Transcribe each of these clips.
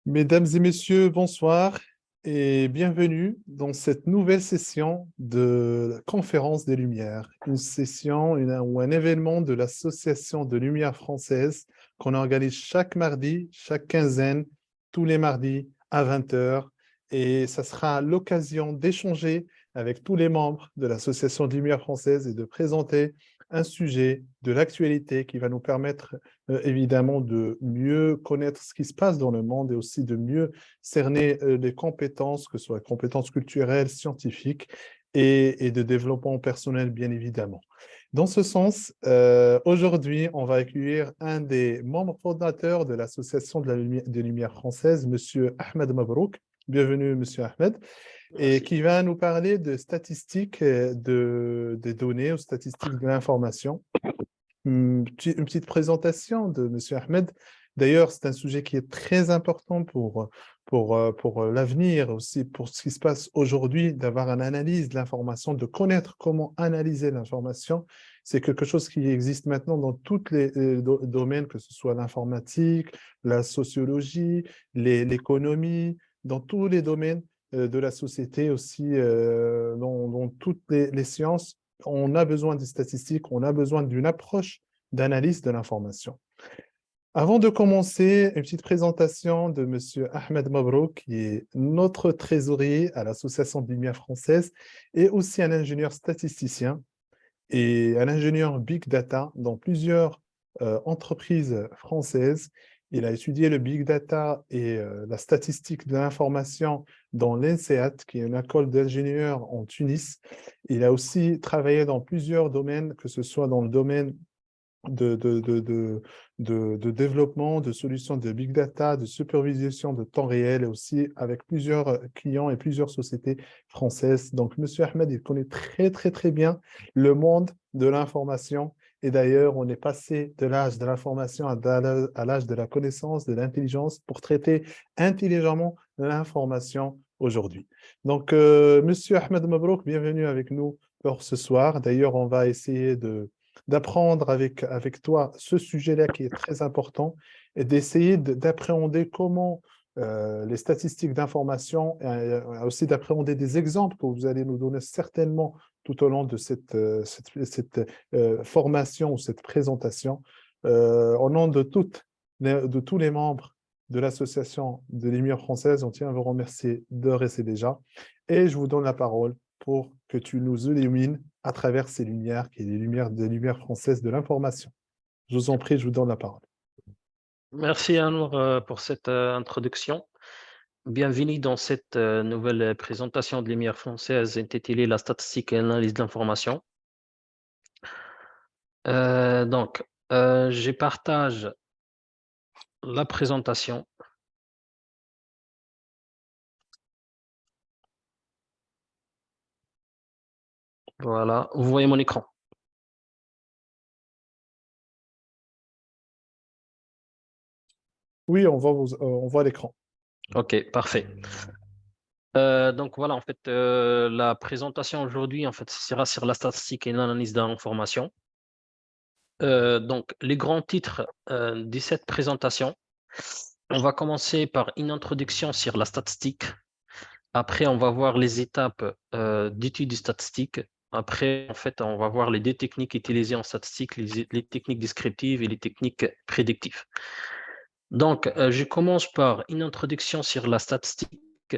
Mesdames et messieurs, bonsoir et bienvenue dans cette nouvelle session de la Conférence des Lumières, une session ou un événement de l'Association de Lumière française qu'on organise chaque mardi, chaque quinzaine, tous les mardis à 20 heures. Et ça sera l'occasion d'échanger avec tous les membres de l'Association de Lumière française et de présenter un sujet de l'actualité qui va nous permettre évidemment de mieux connaître ce qui se passe dans le monde et aussi de mieux cerner les compétences, que ce soit compétences culturelles, scientifiques et de développement personnel, bien évidemment. Dans ce sens, aujourd'hui, on va accueillir un des membres fondateurs de l'Association de la des Lumières françaises, M. Ahmed Mabrouk. Bienvenue, M. Ahmed, et Merci. qui va nous parler de statistiques, des données ou statistiques de l'information. Une petite présentation de M. Ahmed. D'ailleurs, c'est un sujet qui est très important pour l'avenir, aussi pour ce qui se passe aujourd'hui, d'avoir une analyse de l'information, de connaître comment analyser l'information. C'est quelque chose qui existe maintenant dans tous les domaines, que ce soit l'informatique, la sociologie, l'économie, dans tous les domaines de la société aussi, dans toutes les sciences. On a besoin des statistiques, on a besoin d'une approche d'analyse de l'information. Avant de commencer, une petite présentation de M. Ahmed Mabrouk, qui est notre trésorier à l'Association de Lumière française et aussi un ingénieur statisticien et un ingénieur Big Data dans plusieurs entreprises françaises. Il a étudié le Big Data et la statistique de l'information dans l'INSEAD, qui est une école d'ingénieurs en Tunis. Il a aussi travaillé dans plusieurs domaines, que ce soit dans le domaine de développement, de solutions de big data, de supervision de temps réel et aussi avec plusieurs clients et plusieurs sociétés françaises. Donc, M. Ahmed, il connaît très bien le monde de l'information. Et d'ailleurs, on est passé de l'âge de l'information à l'âge de la connaissance, de l'intelligence pour traiter intelligemment l'information aujourd'hui. Donc, M. Ahmed Mabrouk, bienvenue avec nous pour ce soir. D'ailleurs, on va essayer d'apprendre avec toi ce sujet-là qui est très important et d'essayer d'appréhender comment les statistiques d'information, aussi d'appréhender des exemples que vous allez nous donner certainement tout au long de cette formation ou cette présentation. Au nom de tous les membres de l'Association de Lumière française, on tient à vous remercier d'ores et déjà. Et je vous donne la parole pour que tu nous illumines à travers ces lumières, qui est les lumières des lumières françaises de l'information. Je vous en prie, je vous donne la parole. Merci Anwar pour cette introduction. Bienvenue dans cette nouvelle présentation de Lumière française intitulée La statistique et l'analyse de l'information. Je partage la présentation. Voilà, vous voyez mon écran. Oui, on voit l'écran. Ok, parfait. Voilà, en fait, la présentation aujourd'hui, en fait, sera sur la statistique et l'analyse de l'information. Donc, les grands titres de cette présentation. On va commencer par une introduction sur la statistique. Après, on va voir les étapes d'études statistiques. Après, en fait, on va voir les deux techniques utilisées en statistique, les techniques descriptives et les techniques prédictives. Donc, je commence par une introduction sur la statistique.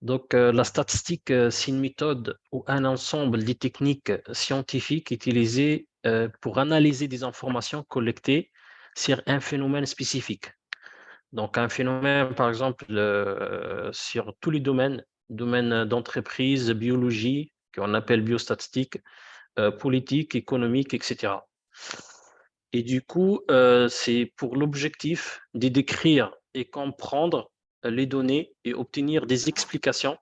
Donc, la statistique, c'est une méthode ou un ensemble de techniques scientifiques utilisées pour analyser des informations collectées sur un phénomène spécifique. Donc, un phénomène, par exemple, sur tous les domaines d'entreprise, biologie, qu'on appelle biostatistique, politique, économique, etc. Et du coup, c'est pour l'objectif de décrire et comprendre les données et obtenir des explications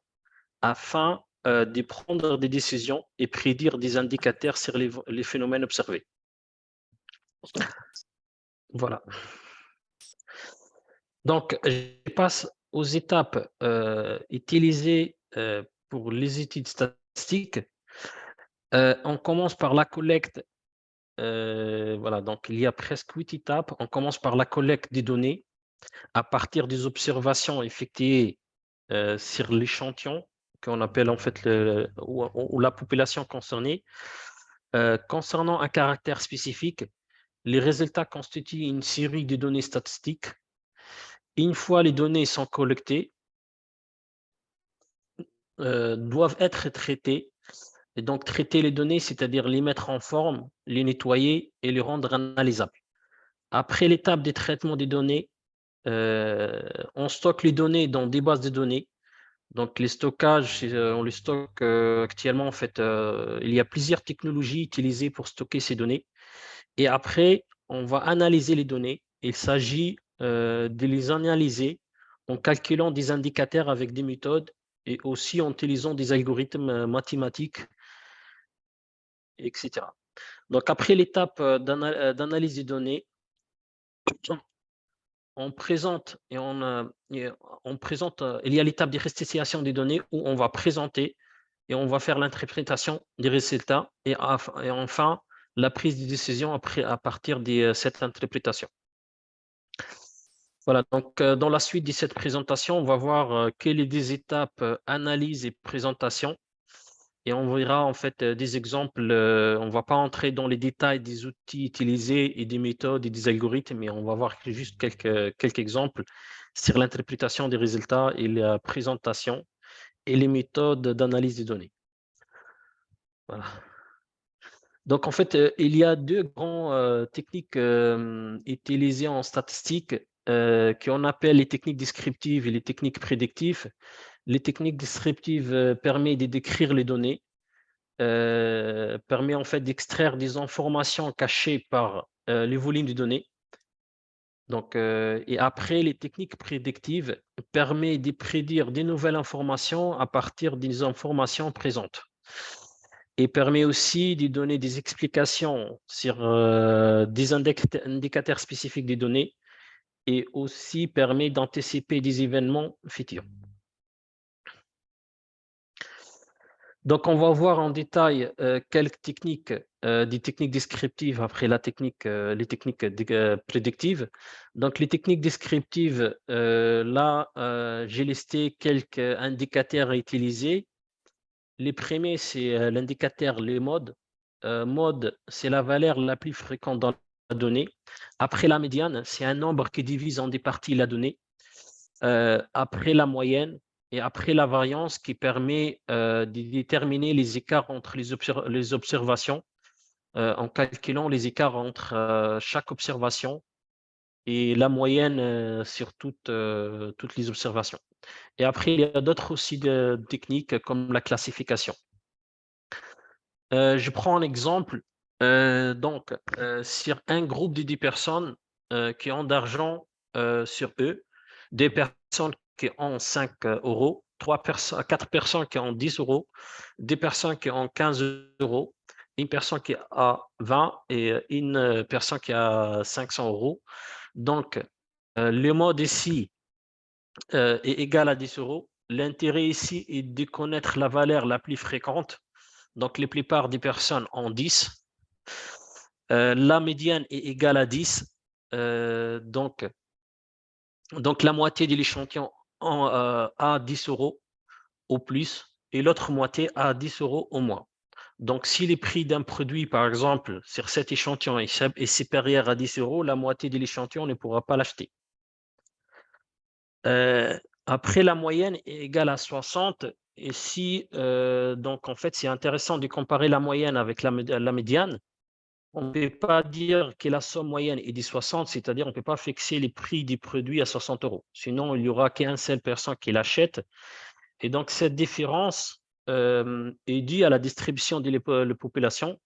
afin de prendre des décisions et prédire des indicateurs sur les phénomènes observés. Voilà. Donc, je passe aux étapes utilisées pour les études statistiques. On commence par la collecte. Voilà, donc il y a presque 8 étapes. On commence par la collecte des données. à partir des observations effectuées sur l'échantillon qu'on appelle en fait ou la population concernée, concernant un caractère spécifique, les résultats constituent une série de données statistiques. Une fois les données sont collectées, doivent être traitées. Et donc, traiter les données, c'est-à-dire les mettre en forme, les nettoyer et les rendre analysables. Après l'étape des traitements des données, on stocke les données dans des bases de données. Donc, les stockages, on les stocke actuellement. En fait, il y a plusieurs technologies utilisées pour stocker ces données. Et après, on va analyser les données. Il s'agit de les analyser en calculant des indicateurs avec des méthodes et aussi en utilisant des algorithmes mathématiques, etc. Donc, après l'étape d'analyse des données, on présente il y a l'étape de restitution des données où on va présenter et on va faire l'interprétation des résultats et enfin la prise de décision à partir de cette interprétation. Voilà, donc dans la suite de cette présentation, on va voir quelles sont les étapes analyse et présentation. Et on verra en fait des exemples. On ne va pas entrer dans les détails des outils utilisés et des méthodes et des algorithmes, mais on va voir juste quelques exemples sur l'interprétation des résultats et la présentation et les méthodes d'analyse des données. Voilà. Donc en fait, il y a deux grandes techniques utilisées en statistique qu'on appelle les techniques descriptives et les techniques prédictives. Les techniques descriptives permettent de décrire les données. Permet en fait d'extraire des informations cachées par les volumes de données. Donc, et après, les techniques prédictives permettent de prédire des nouvelles informations à partir des informations présentes. Et permet aussi de donner des explications sur des indicateurs spécifiques des données et aussi permet d'anticiper des événements futurs. Donc, on va voir en détail quelques techniques, des techniques descriptives après les techniques prédictives. Donc, les techniques descriptives, là, j'ai listé quelques indicateurs à utiliser. Les premiers, c'est l'indicateur les modes. Mode, c'est la valeur la plus fréquente dans la donnée. Après la médiane, c'est un nombre qui divise en des parties la donnée. Après la moyenne, et après la variance qui permet de déterminer les écarts entre les observations en calculant les écarts entre chaque observation et la moyenne sur toutes les observations. Et après, il y a d'autres aussi techniques comme la classification. Je prends un exemple. Donc, sur un groupe de 10 personnes qui ont d'argent sur eux, des personnes qui ont 5 euros, 4 personnes qui ont 10 euros, des personnes qui ont 15 euros, une personne qui a 20 et une personne qui a 500 euros. Donc, le mode ici est égal à 10 euros. L'intérêt ici est de connaître la valeur la plus fréquente. Donc, la plupart des personnes ont 10. La médiane est égale à 10. Donc, la moitié de l'échantillon a 10 euros au plus et l'autre moitié a 10 euros au moins. Donc, si le prix d'un produit, par exemple, sur cet échantillon est supérieur à 10 euros, la moitié de l'échantillon ne pourra pas l'acheter. Après, la moyenne est égale à 60. Et si, donc, en fait, c'est intéressant de comparer la moyenne avec la médiane. On ne peut pas dire que la somme moyenne est de 60, c'est-à-dire on ne peut pas fixer les prix des produits à 60 euros. Sinon, il n'y aura qu'une seule personne qui l'achète. Et donc, cette différence est due à la distribution de la population.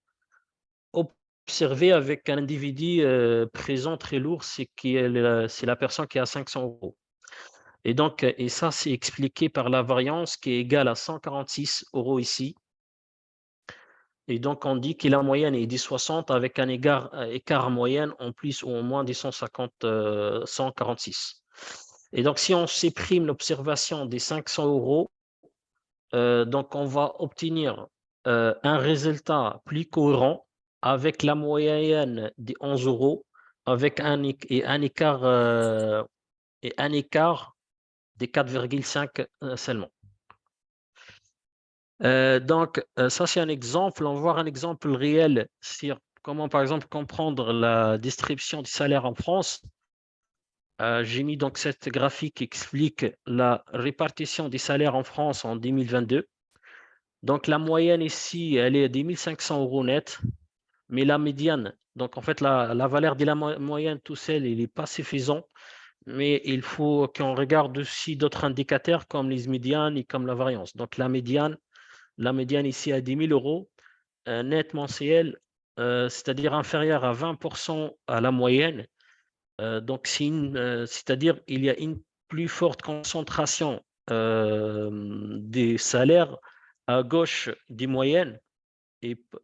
Observé avec un individu présent très lourd, c'est la personne qui a 500 euros. Et donc, et ça, c'est expliqué par la variance qui est égale à 146 euros ici. Et donc, on dit que la moyenne est de 60 avec un écart moyenne en plus ou en moins de 146. Et donc, si on supprime l'observation des 500 euros, donc on va obtenir un résultat plus cohérent avec la moyenne des 11 euros, avec un écart et un écart des 4,5 seulement. Donc, ça, c'est un exemple. On va voir un exemple réel sur comment, par exemple, comprendre la distribution du salaire en France. J'ai mis donc cette graphique qui explique la répartition des salaires en France en 2022. Donc, la moyenne ici, elle est de 1 500 € net, mais la médiane, donc en fait, la valeur de la moyenne tout seul, il n'est pas suffisant, mais il faut qu'on regarde aussi d'autres indicateurs comme les médianes et comme la variance. Donc, la médiane ici à 10 000 € net mensuel, c'est-à-dire inférieur à 20% à la moyenne. Donc, c'est-à-dire il y a une plus forte concentration des salaires à gauche des moyennes,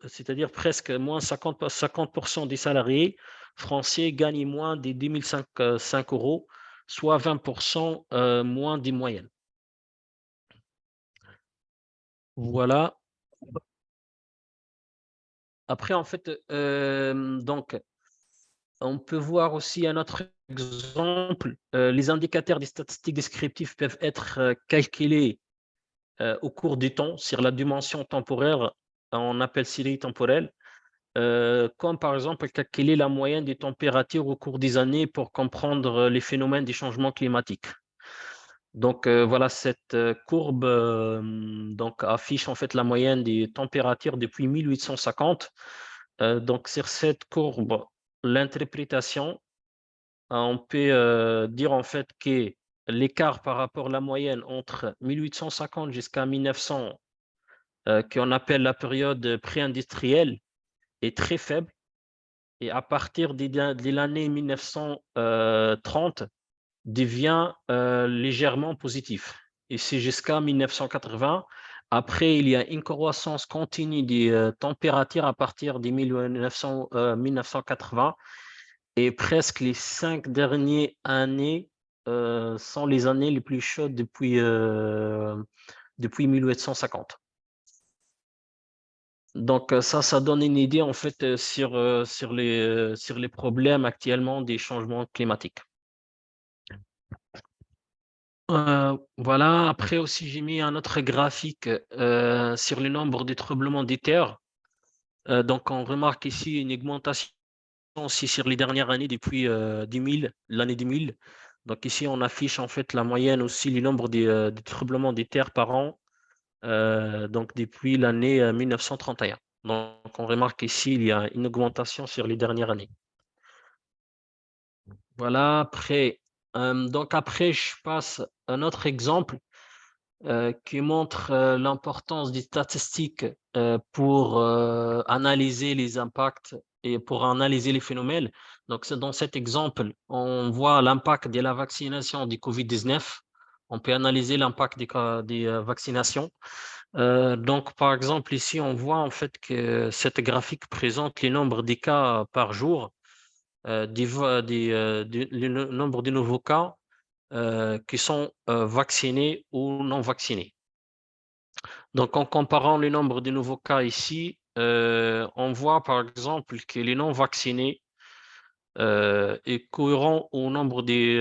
c'est-à-dire presque moins 50% des salariés français gagnent moins de 10 500 €, soit 20% moins des moyennes. Voilà. Après, en fait, donc, on peut voir aussi un autre exemple. Les indicateurs des statistiques descriptives peuvent être calculés au cours du temps sur la dimension temporaire. On appelle série temporelle. Comme par exemple calculer la moyenne des températures au cours des années pour comprendre les phénomènes des changements climatiques. Donc voilà, cette courbe donc affiche en fait la moyenne des températures depuis 1850. Donc sur cette courbe, l'interprétation, on peut dire en fait que l'écart par rapport à la moyenne entre 1850 jusqu'à 1900, qu'on appelle la période pré-industrielle, est très faible. Et à partir de l'année 1930, devient légèrement positif. Et c'est jusqu'à 1980. Après, il y a une croissance continue des températures à partir de 1980. Et presque les 5 dernières années sont les années les plus chaudes depuis 1850. Donc ça donne une idée en fait sur les problèmes actuellement des changements climatiques. Voilà, après aussi j'ai mis un autre graphique sur le nombre de tremblements de terre. Donc on remarque ici une augmentation aussi sur les dernières années depuis l'année 2000. Donc ici on affiche en fait la moyenne aussi le nombre de tremblements de terre par an, donc depuis l'année 1931. Donc on remarque ici il y a une augmentation sur les dernières années. Voilà, donc après je passe à un autre exemple qui montre l'importance des statistiques pour analyser les impacts et pour analyser les phénomènes. Donc, dans cet exemple, on voit l'impact de la vaccination du Covid-19. On peut analyser l'impact des vaccinations. Donc, par exemple, ici, on voit en fait que cette graphique présente le nombre des cas par jour, le nombre de nouveaux cas qui sont vaccinés ou non vaccinés. Donc, en comparant le nombre de nouveaux cas ici, on voit par exemple que les non vaccinés est cohérent au nombre des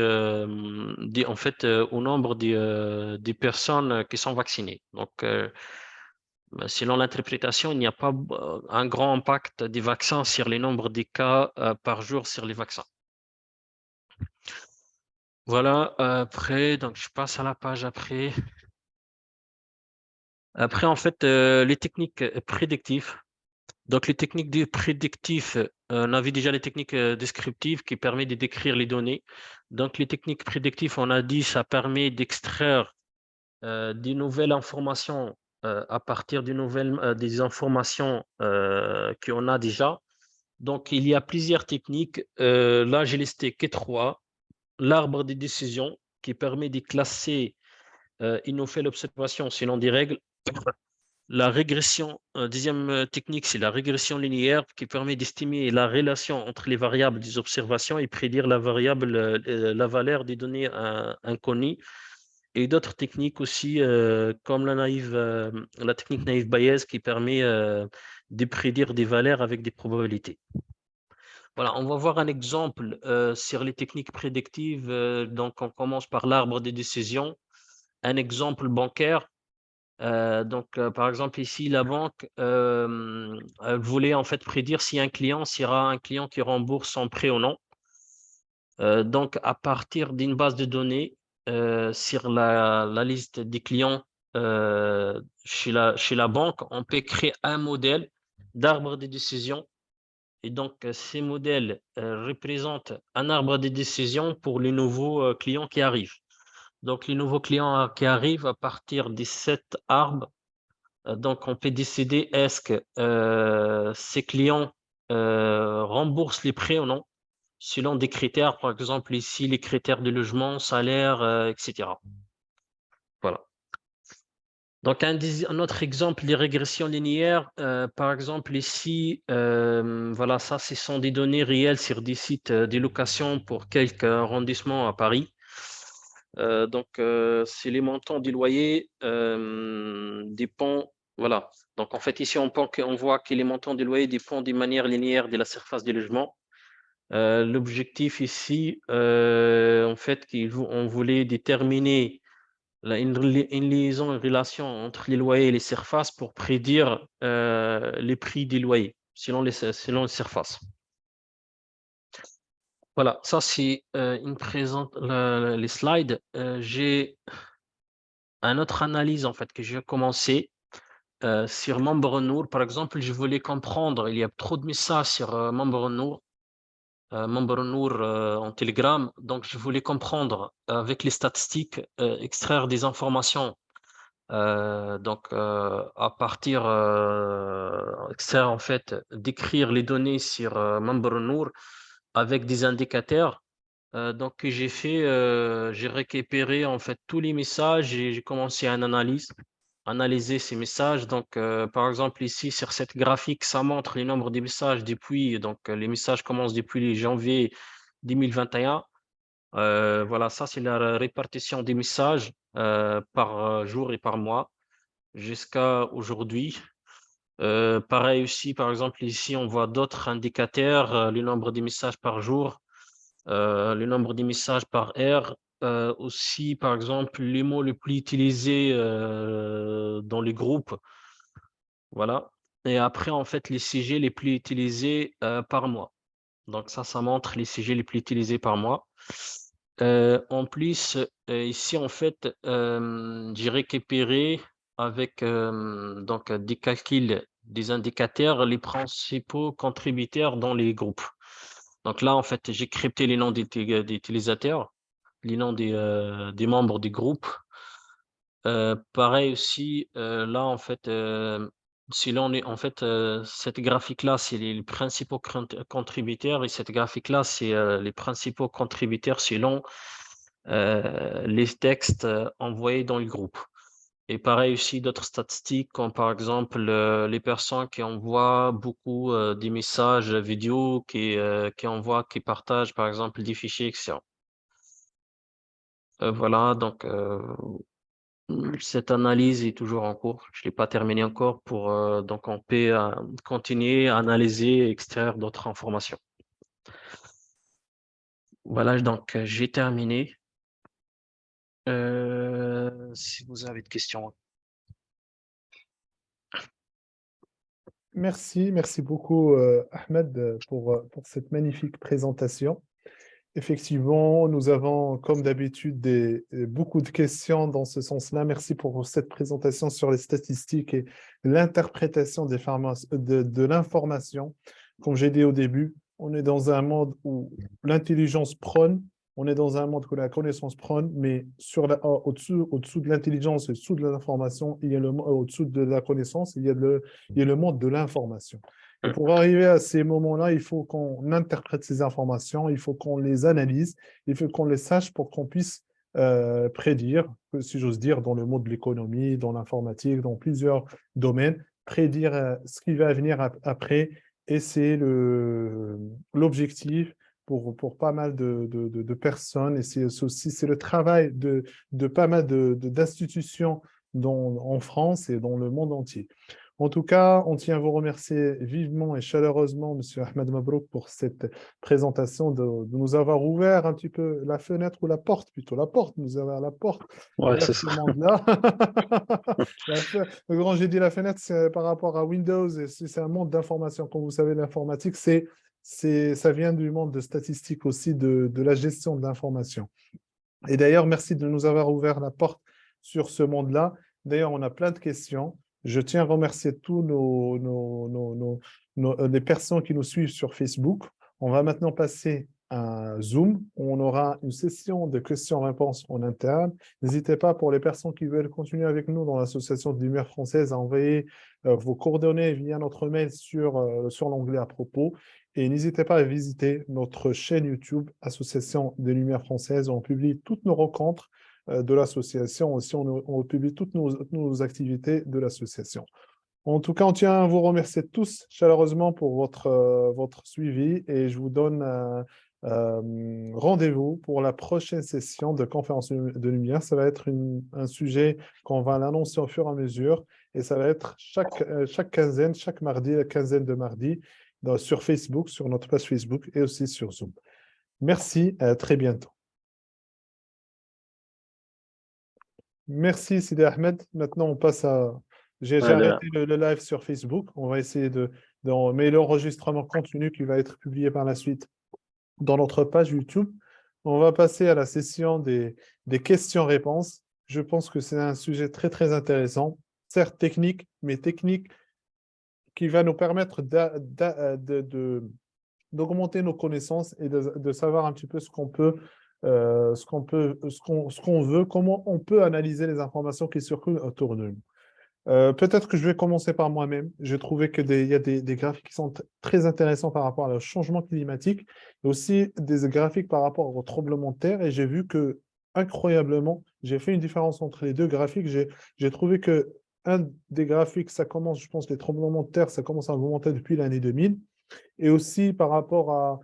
personnes qui sont vaccinées. Donc, selon l'interprétation, il n'y a pas un grand impact des vaccins sur les nombres de cas par jour sur les vaccins. Voilà, après, donc je passe à la page après. Après, en fait, les techniques prédictives. Donc, les techniques prédictives, on a vu déjà les techniques descriptives qui permettent de décrire les données. Donc, les techniques prédictives, on a dit, ça permet d'extraire des nouvelles informations à partir des informations qu'on a déjà. Donc, il y a plusieurs techniques. Là, j'ai listé que 3. L'arbre des décisions qui permet de classer une nouvelle observation selon des règles. La régression, deuxième technique, c'est la régression linéaire qui permet d'estimer la relation entre les variables des observations et prédire la valeur des données inconnues. Et d'autres techniques aussi, comme la technique naive Bayes qui permet de prédire des valeurs avec des probabilités. Voilà, on va voir un exemple sur les techniques prédictives. Donc, on commence par l'arbre des décisions. Un exemple bancaire. Par exemple, ici, la banque elle voulait en fait prédire si un client sera un client qui rembourse son prêt ou non. Donc, à partir d'une base de données sur la liste des clients chez la banque, on peut créer un modèle d'arbre de décision. Et donc, ces modèles représentent un arbre de décision pour les nouveaux clients qui arrivent. Donc, les nouveaux clients qui arrivent à partir des 7 arbres, donc on peut décider est-ce que ces clients remboursent les prêts ou non, selon des critères, par exemple ici, les critères de logement, salaire, etc. Voilà. Donc, un autre exemple des régressions linéaires, par exemple ici, voilà, ça, ce sont des données réelles sur des sites de location pour quelques arrondissements à Paris. C'est les montants des loyers dépendent, voilà. Donc, en fait, ici, on voit que les montants des loyers dépendent d'une manière linéaire de la surface du logement. L'objectif ici, en fait, on voulait déterminer une liaison, une relation entre les loyers et les surfaces pour prédire les prix des loyers selon les surfaces. Voilà, ça c'est les slides. J'ai une autre analyse en fait que j'ai commencé sur Membre Nour. Par exemple, je voulais comprendre, il y a trop de messages sur Membre Nour en Telegram. Donc, je voulais comprendre avec les statistiques, extraire des informations. À partir, extraire en fait, d'écrire les données sur Membre Nour avec des indicateurs. Que j'ai fait, j'ai récupéré en fait tous les messages et j'ai commencé à analyser ces messages. Par exemple, ici sur cette graphique, ça montre les nombres des messages depuis. Les messages commencent depuis janvier 2021. Voilà, ça c'est la répartition des messages par jour et par mois jusqu'à aujourd'hui. Pareil aussi, par exemple, ici on voit d'autres indicateurs, le nombre de messages par jour, le nombre de messages par heure, aussi par exemple les mots les plus utilisés dans les groupes, voilà. Et après en fait les CG les plus utilisés par mois. Donc ça montre les CG les plus utilisés par mois. En plus, ici en fait, j'ai récupéré avec des calculs des indicateurs les principaux contributeurs dans les groupes. Donc là, en fait, j'ai crypté les noms des utilisateurs, les noms des membres du groupe. Pareil aussi, là, en fait, si l'on est en fait, cette graphique-là, c'est les principaux contributeurs et cette graphique-là, c'est les principaux contributeurs selon les textes envoyés dans le groupe. Et pareil aussi, d'autres statistiques, comme par exemple les personnes qui envoient beaucoup des messages vidéo, qui envoient, qui partagent par exemple des fichiers, etc. Voilà, cette analyse est toujours en cours. Je ne l'ai pas terminée encore donc on peut continuer à analyser et extraire d'autres informations. Voilà, j'ai terminé. Si vous avez des questions. Merci beaucoup, Ahmed, pour cette magnifique présentation. Effectivement, nous avons, comme d'habitude, beaucoup de questions dans ce sens-là. Merci pour cette présentation sur les statistiques et l'interprétation de l'information. Comme j'ai dit au début, on est dans un monde où l'intelligence prône, on est dans un monde où la connaissance prône, mais au-dessous de l'intelligence, au-dessous de l'information, au-dessous de la connaissance, il y a le monde de l'information. Et pour arriver à ces moments-là, il faut qu'on interprète ces informations, il faut qu'on les analyse, il faut qu'on les sache pour qu'on puisse prédire, si j'ose dire, dans le monde de l'économie, dans l'informatique, dans plusieurs domaines, prédire ce qui va venir après. Et c'est l'objectif pour pas mal de personnes. Et c'est le travail de pas mal d'institutions en France et dans le monde entier. En tout cas, on tient à vous remercier vivement et chaleureusement, Monsieur Ahmed Mabrouk, pour cette présentation, de nous avoir ouvert un petit peu la fenêtre ou la porte, plutôt la porte, nous avoir la porte Ouais, vers c'est ce ça. monde-là. Quand j'ai dit la fenêtre, c'est par rapport à Windows, et c'est un monde d'information. Comme vous savez, l'informatique, ça vient du monde de statistiques aussi, de la gestion de l'information. Et d'ailleurs, merci de nous avoir ouvert la porte sur ce monde-là. D'ailleurs, on a plein de questions. Je tiens à remercier tous les personnes qui nous suivent sur Facebook. On va maintenant passer à Zoom. On aura une session de questions-réponses en interne. N'hésitez pas, pour les personnes qui veulent continuer avec nous dans l'association des Lumières françaises, à envoyer vos coordonnées via notre mail sur l'onglet à propos. Et n'hésitez pas à visiter notre chaîne YouTube Association des Lumières françaises. On publie toutes nos rencontres de l'association. Aussi, on publie toutes nos activités de l'association. En tout cas, on tient à vous remercier tous chaleureusement pour votre suivi et je vous donne rendez-vous pour la prochaine session de conférence de lumière. Ça va être un sujet qu'on va l'annoncer au fur et à mesure et ça va être chaque quinzaine, chaque mardi, la quinzaine de mardi, sur Facebook, sur notre page Facebook et aussi sur Zoom. Merci, à très bientôt. Merci Sidi Ahmed. Maintenant, on passe à... J'ai Allez, arrêté le live sur Facebook. On va essayer mais l'enregistrement continu qui va être publié par la suite dans notre page YouTube. On va passer à la session des questions-réponses. Je pense que c'est un sujet très, très intéressant, certes technique, mais technique qui va nous permettre d'augmenter nos connaissances et de savoir un petit peu ce qu'on veut, comment on peut analyser les informations qui circulent autour de nous. Peut-être que je vais commencer par moi-même. J'ai trouvé qu'il y a des graphiques qui sont très intéressants par rapport au changement climatique, et aussi des graphiques par rapport au tremblement de terre, et j'ai vu que, incroyablement, j'ai fait une différence entre les deux graphiques. J'ai trouvé que un des graphiques, ça commence, je pense, les tremblements de terre, ça commence à augmenter depuis l'année 2000, et aussi par rapport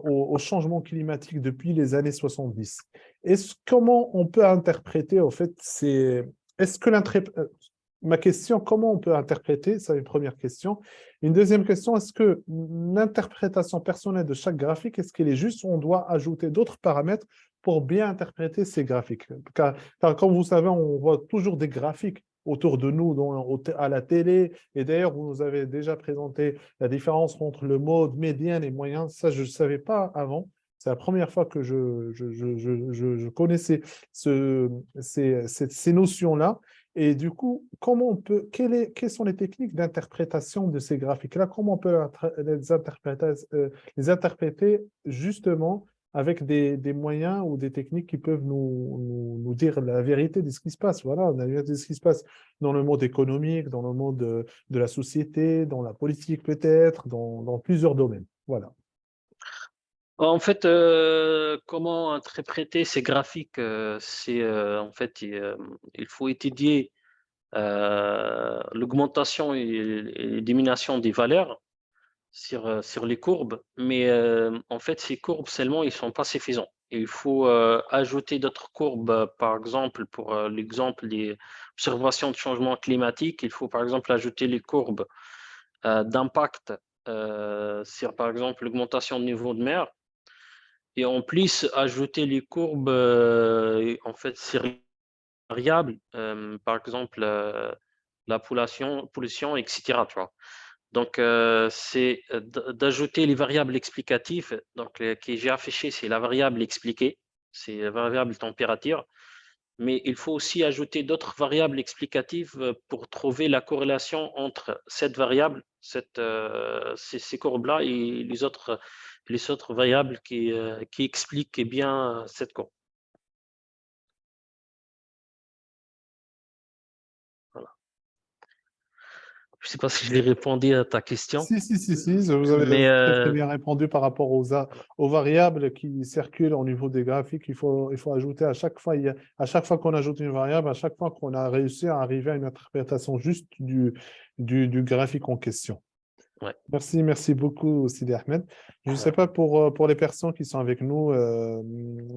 au changement climatique depuis les années 70. Comment on peut interpréter, en fait, est-ce que ma question, comment on peut interpréter, c'est une première question. Une deuxième question, est-ce que l'interprétation personnelle de chaque graphique, est-ce qu'elle est juste ou on doit ajouter d'autres paramètres pour bien interpréter ces graphiques? Car comme vous savez, on voit toujours des graphiques autour de nous, à la télé. Et d'ailleurs, vous nous avez déjà présenté la différence entre le mode, médiane et moyen. Ça, je ne savais pas avant. C'est la première fois que je connaissais ces notions-là. Et du coup, quelles sont les techniques d'interprétation de ces graphiques-là? Comment on peut les interpréter justement avec des moyens ou des techniques qui peuvent nous dire la vérité de ce qui se passe. Voilà, la vérité de ce qui se passe dans le monde économique, dans le monde de la société, dans la politique peut-être, dans plusieurs domaines. Voilà. en fait, comment interpréter ces graphiques? En fait, il faut étudier l'augmentation et diminution des valeurs sur les courbes, mais en fait, ces courbes seulement, ils sont pas suffisants. Il faut ajouter d'autres courbes, par exemple, pour l'exemple des observations de changement climatique, il faut par exemple ajouter les courbes d'impact sur, par exemple, l'augmentation du niveau de mer, et en plus ajouter les courbes, en fait, sur les variables, par exemple, la pollution, etc. Tu vois. Donc, c'est d'ajouter les variables explicatives. Donc, que j'ai affiché, c'est la variable expliquée, c'est la variable température. Mais il faut aussi ajouter d'autres variables explicatives pour trouver la corrélation entre cette variable, ces courbes-là et les autres variables qui expliquent bien cette courbe. Voilà. Je ne sais pas si je l'ai répondu à ta question, Si, vous avez mais très, très bien répondu par rapport aux variables qui circulent au niveau des graphiques. Il faut ajouter à chaque fois, à chaque fois qu'on ajoute une variable, à chaque fois qu'on a réussi à arriver à une interprétation juste du graphique en question. ouais. Merci beaucoup, Sidi Ahmed. Je ne sais pas pour les personnes qui sont avec nous,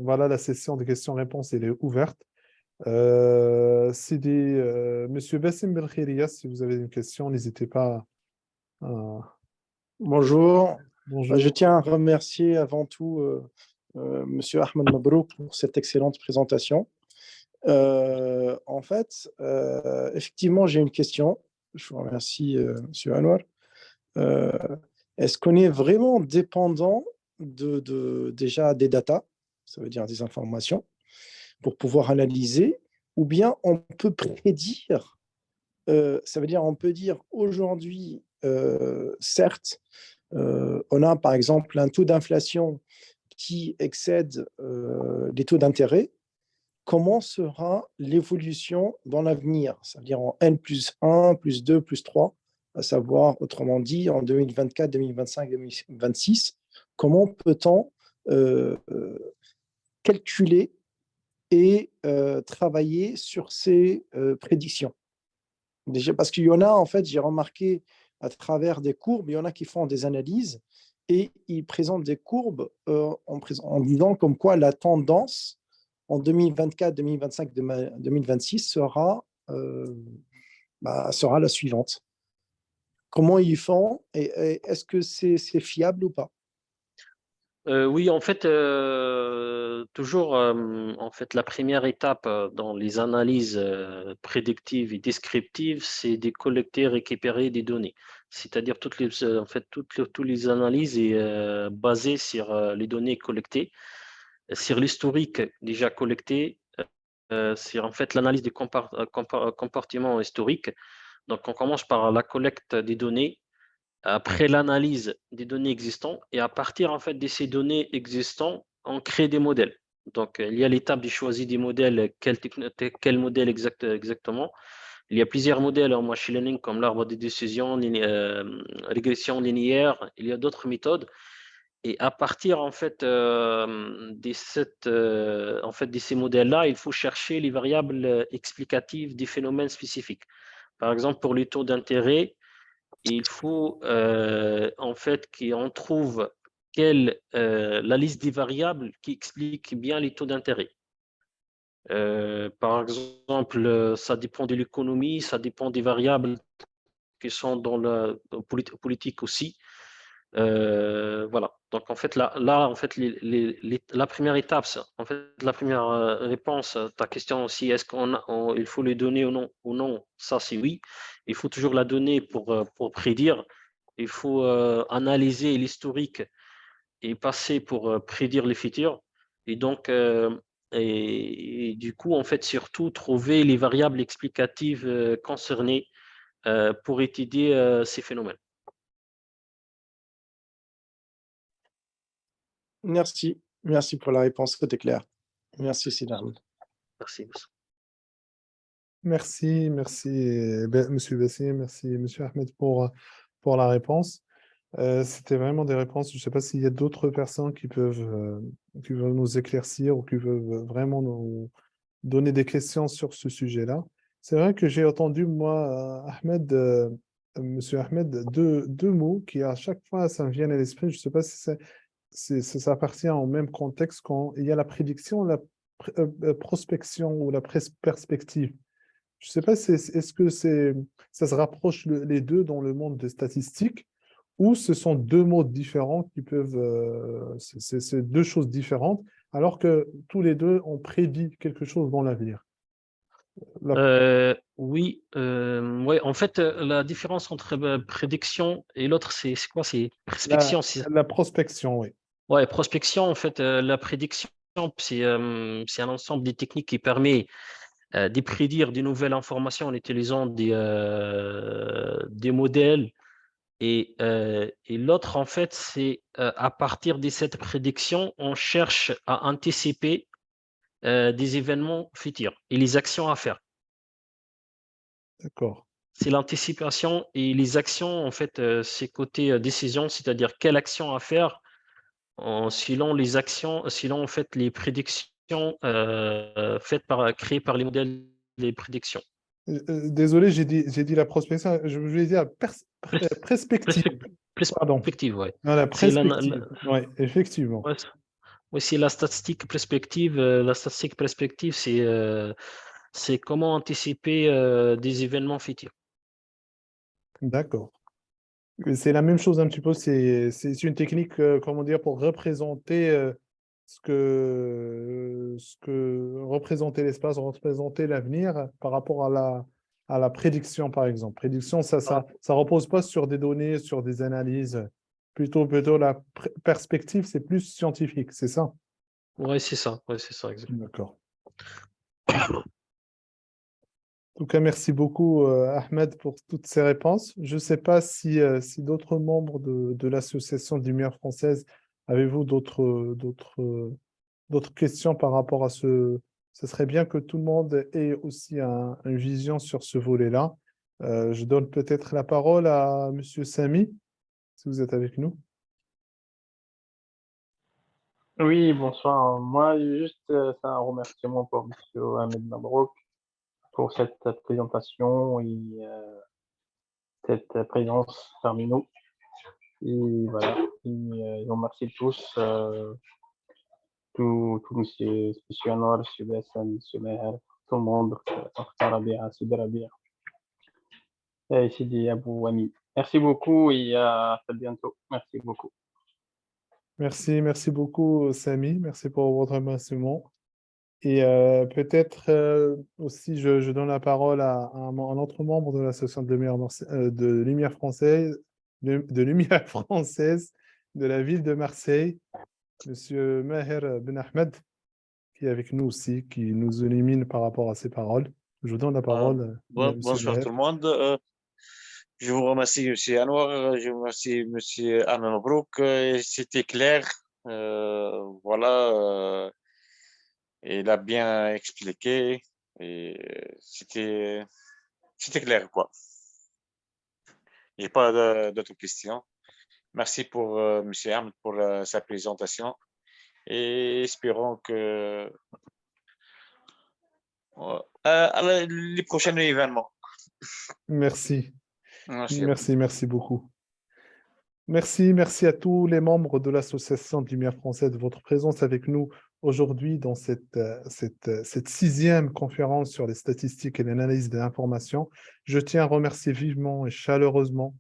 voilà, la session de questions-réponses, elle est ouverte. Monsieur Bassim Belkhiria, si vous avez une question, n'hésitez pas à... Bonjour. Je Bonjour. tiens à remercier avant tout Monsieur Ahmed Mabrouk pour cette excellente présentation. Effectivement, j'ai une question. Je vous remercie, Monsieur Anwar. Est-ce qu'on est vraiment dépendant déjà des datas, ça veut dire des informations, pour pouvoir analyser, ou bien on peut prédire, ça veut dire on peut dire aujourd'hui, certes, on a par exemple un taux d'inflation qui excède les taux d'intérêt, comment sera l'évolution dans l'avenir, c'est-à-dire en N plus 1, plus 2, plus 3, à savoir, autrement dit, en 2024, 2025, 2026, comment peut-on calculer et travailler sur ces prédictions? Déjà, parce qu'il y en a, en fait, j'ai remarqué à travers des courbes, il y en a qui font des analyses et ils présentent des courbes en disant comme quoi la tendance en 2024, 2025, 2026 sera la suivante. Comment ils font et est-ce que c'est fiable ou pas? Oui, en fait, toujours, en fait, la première étape dans les analyses prédictives et descriptives, c'est de collecter, récupérer des données. C'est-à-dire en fait, toutes les analyses est basées sur les données collectées, sur l'historique déjà collecté, sur en fait l'analyse des comportements historiques. Donc, on commence par la collecte des données après l'analyse des données existantes et à partir en fait de ces données existantes, on crée des modèles. Donc, il y a l'étape de choisir des modèles, quel modèle exactement. Il y a plusieurs modèles en machine learning comme l'arbre de décision, régression linéaire. Il y a d'autres méthodes. Et à partir en fait, en fait, de ces modèles-là, il faut chercher les variables explicatives des phénomènes spécifiques. Par exemple, pour les taux d'intérêt, il faut en fait qu'on trouve la liste des variables qui explique bien les taux d'intérêt. Par exemple, ça dépend de l'économie, ça dépend des variables qui sont dans la politique aussi. Voilà. Donc en fait en fait la première étape, en fait la première réponse à ta question aussi, est-ce il faut les donner ou non, ça c'est oui. Il faut toujours la donner pour prédire. Il faut analyser l'historique et passer pour prédire le futur. Et donc et du coup en fait surtout trouver les variables explicatives concernées pour étudier ces phénomènes. Merci. Merci pour la réponse, c'était clair. Merci, Sinan. Merci. Merci, Monsieur Bassim, merci, Monsieur Ahmed, pour la réponse. C'était vraiment des réponses. Je ne sais pas s'il y a d'autres personnes qui veulent nous éclaircir ou qui veulent vraiment nous donner des questions sur ce sujet-là. C'est vrai que j'ai entendu, moi, Monsieur Ahmed, deux mots qui, à chaque fois, ça me vient à l'esprit. Je ne sais pas si ça appartient au même contexte quand il y a la prédiction, la prospection ou la perspective. Je ne sais pas, est-ce que ça se rapproche les deux dans le monde des statistiques ou ce sont deux mots différents qui peuvent, c'est deux choses différentes, alors que tous les deux ont prédit quelque chose dans l'avenir. Oui, ouais, en fait, la différence entre prédiction et l'autre, c'est quoi? C'est prospection. La prospection, oui. Ouais, prospection, en fait, la prédiction, c'est un ensemble de techniques qui permet de prédire de nouvelles informations en utilisant des modèles. Et l'autre, en fait, c'est à partir de cette prédiction, on cherche à anticiper des événements futurs et les actions à faire. D'accord. C'est l'anticipation et les actions, en fait, c'est côté décision, c'est-à-dire quelle action à faire selon les actions, selon en fait les prédictions créées par les modèles des prédictions. Désolé, j'ai dit la prospection, je voulais dire perspective. Pardon. Perspective, ouais. Non, la C'est perspective, oui, effectivement. ouais, c'est la statistique perspective. La statistique perspective, c'est comment anticiper des événements futurs. D'accord. C'est la même chose un petit peu, c'est une technique, comment dire, pour représenter représenter l'espace, représenter l'avenir par rapport à la prédiction, par exemple. Prédiction, ça repose pas sur des données, sur des analyses. Plutôt la perspective, c'est plus scientifique, c'est ça? Oui, c'est ça, exactement. D'accord. En tout cas, merci beaucoup, Ahmed, pour toutes ces réponses. Je ne sais pas si d'autres membres de l'Association de Lumière française, avez-vous d'autres questions par rapport à ce... Ce serait bien que tout le monde ait aussi une vision sur ce volet-là. Je donne peut-être la parole à Monsieur Samy, si vous êtes avec nous. Oui, bonsoir. Moi, juste, c'est un remerciement pour M. Ahmed Mabrouk pour cette présentation et cette présence parmi nous. Et voilà. Et je remercie tous, tous M. Anwar, M. Bessan, M. Meher, tout le monde, Dr. Rabia, Sidi Rabia, et Sidi Abou Ami. Merci beaucoup et à très bientôt. Merci beaucoup. Merci beaucoup, Samy. Merci pour votre remerciement. Et peut-être aussi, je donne la parole à un autre membre de l'association de Lumière française, de Lumière française de la ville de Marseille, Monsieur Maher Ben Ahmed, qui est avec nous aussi, qui nous illumine par rapport à ses paroles. Je vous donne la parole, Monsieur Bonsoir Maher. tout le monde. Je vous remercie, M. Anwar. Je vous remercie, M. Ahmed Mabrouk. C'était clair. Voilà. Il a bien expliqué. Et c'était clair, quoi. Il n'y a pas d'autres questions. Merci pour M. Ahmed pour sa présentation. Et espérons que les prochains événements. Merci. Merci à vous. Merci beaucoup. Merci à tous les membres de l'Association de Lumière française de votre présence avec nous aujourd'hui dans cette 6e conférence sur les statistiques et l'analyse de l'information. Je tiens à remercier vivement et chaleureusement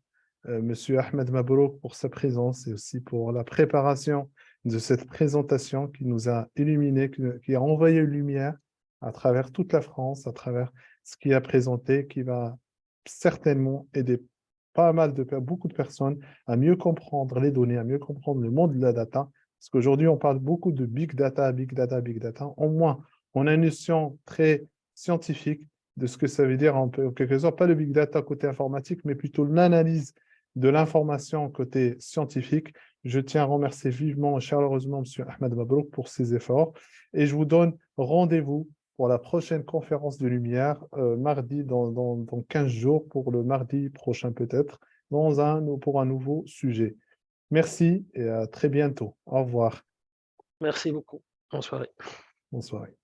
Monsieur Ahmed Mabrouk pour sa présence et aussi pour la préparation de cette présentation qui nous a illuminés, qui a envoyé une lumière à travers toute la France, à travers ce qu'il a présenté, qui va certainement aider beaucoup de personnes à mieux comprendre les données, à mieux comprendre le monde de la data. Parce qu'aujourd'hui, on parle beaucoup de big data, big data, big data. Au moins, on a une notion très scientifique de ce que ça veut dire, en quelque sorte, pas le big data côté informatique, mais plutôt l'analyse de l'information côté scientifique. Je tiens à remercier vivement et chaleureusement M. Ahmed Mabrouk pour ses efforts. Et je vous donne rendez-vous pour la prochaine conférence de lumière, mardi, dans 15 jours, pour le mardi prochain peut-être, pour un nouveau sujet. Merci et à très bientôt. Au revoir. Merci beaucoup. Bonne soirée. Bonne soirée.